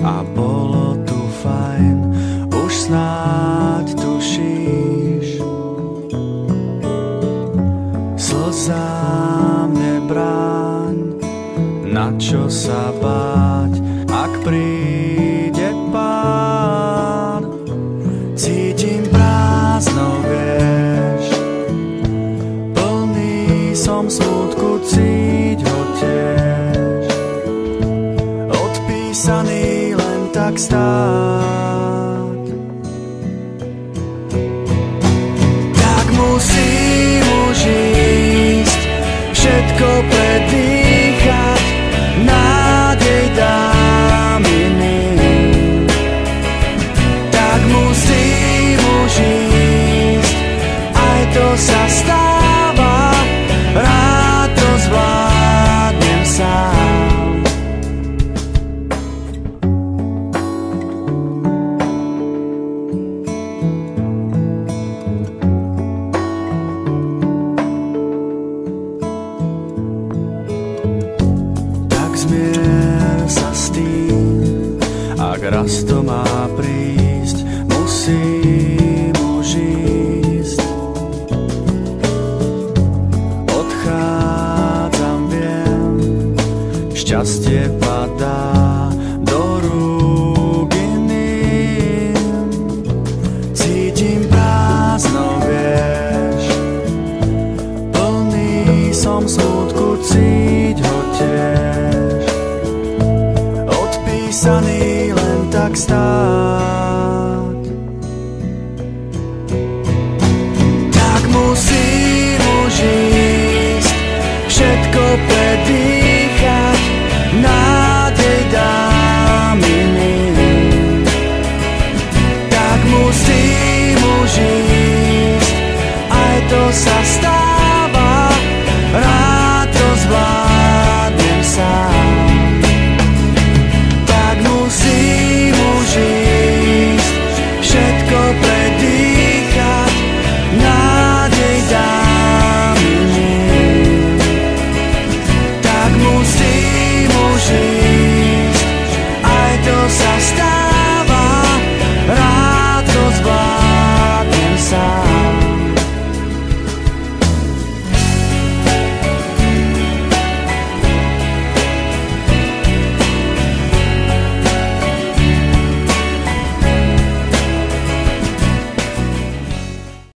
a bolo tu fajn, už snáď tušíš. Slzám nebráň, na čo sa báť, ak príde pád. Cítim prázdno, vieš, plný som smútku, cíť ho tiež, odpísaný len tak stáť. Tak musím už ísť, všetko predýchať, nádej dám iným. Tak musím už ísť, aj to sa stáva, rád to zvládnem sám. Tak zmier sa s tým, ak raz to má prísť, musím už ísť. Odchádzam, viem, šťastie padá do rúk iným. Cítim prázdno, vieš, plný som smútku, cíť ho tiež, odpísaný len tak stáť.